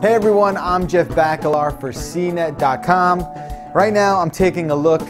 Hey everyone, I'm Jeff Bacalar for CNET.com. Right now I'm taking a look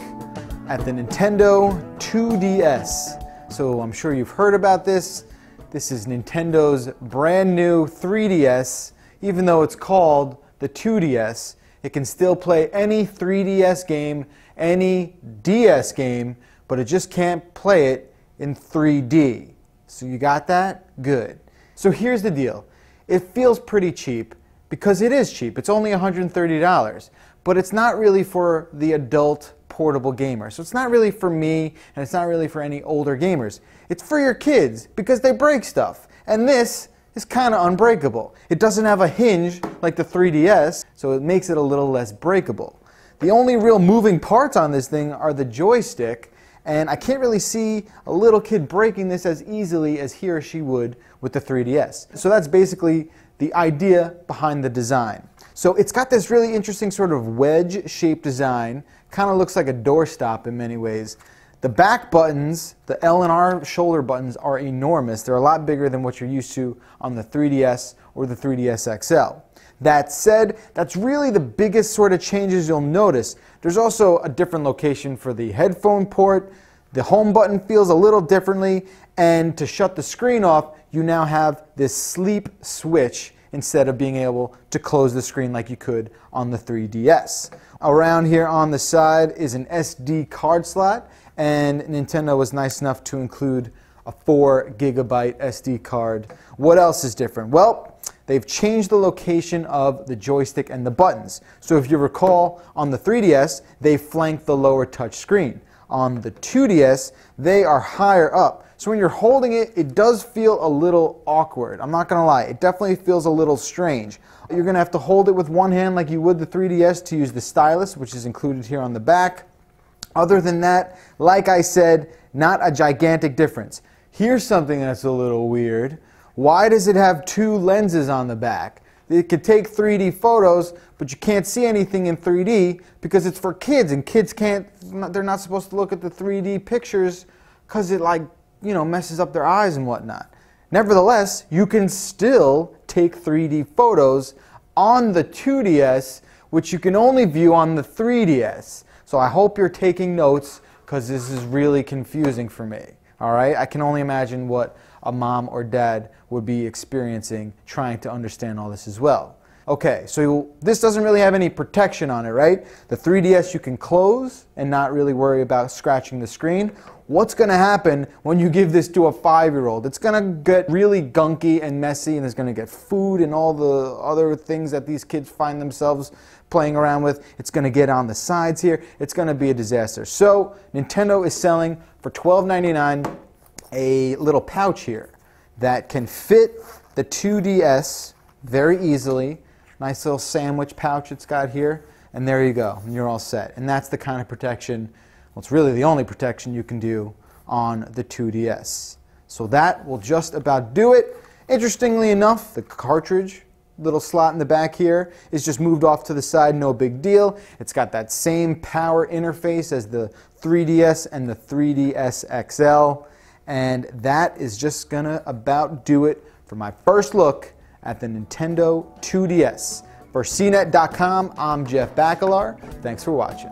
at the Nintendo 2DS. So I'm sure you've heard about this. This is Nintendo's brand new 3DS. Even though it's called the 2DS, it can still play any 3DS game, any DS game, but it just can't play it in 3D. So you got that? Good. So here's the deal. It feels pretty cheap because it is cheap. It's only $130, but it's not really for the adult portable gamer. So it's not really for me, and it's not really for any older gamers. It's for your kids because they break stuff. And this is kind of unbreakable. It doesn't have a hinge like the 3DS, so it makes it a little less breakable. The only real moving parts on this thing are the joystick, and I can't really see a little kid breaking this as easily as he or she would with the 3DS. So that's basically the idea behind the design. So it's got this really interesting sort of wedge-shaped design. Kind of looks like a doorstop in many ways. The back buttons, the L and R shoulder buttons, are enormous. They're a lot bigger than what you're used to on the 3DS or the 3DS XL. That said, that's really the biggest sort of changes you'll notice. There's also a different location for the headphone port. The home button feels a little differently, and to shut the screen off, you now have this sleep switch instead of being able to close the screen like you could on the 3DS. Around here on the side is an SD card slot, and Nintendo was nice enough to include a 4 GB SD card. What else is different? Well, they've changed the location of the joystick and the buttons. So if you recall, on the 3DS, they flanked the lower touch screen. On the 2DS, they are higher up. So when you're holding it, it does feel a little awkward. I'm not going to lie. It definitely feels a little strange. You're going to have to hold it with one hand like you would the 3DS to use the stylus, which is included here on the back. Other than that, like I said, not a gigantic difference. Here's something that's a little weird. Why does it have 2 lenses on the back? It could take 3D photos, but you can't see anything in 3D because it's for kids, and kids they're not supposed to look at the 3D pictures because it messes up their eyes and whatnot. Nevertheless, you can still take 3D photos on the 2DS, which you can only view on the 3DS. So I hope you're taking notes because this is really confusing for me. All right? I can only imagine what a mom or dad would be experiencing trying to understand all this as well. Okay, so this doesn't really have any protection on it, right? The 3DS you can close and not really worry about scratching the screen. What's going to happen when you give this to a 5-year-old? It's going to get really gunky and messy, and there's going to get food and all the other things that these kids find themselves playing around with. It's going to get on the sides here. It's going to be a disaster. So Nintendo is selling for $12.99 a little pouch here that can fit the 2DS very easily. Nice little sandwich pouch it's got here, and there you go, and you're all set. And that's the kind of protection, well, it's really the only protection you can do on the 2DS. So that will just about do it. Interestingly enough, the cartridge little slot in the back here is just moved off to the side, no big deal. It's got that same power interface as the 3DS and the 3DS XL. And that is just gonna about do it for my first look at the Nintendo 2DS. For CNET.com, I'm Jeff Bacalar. Thanks for watching.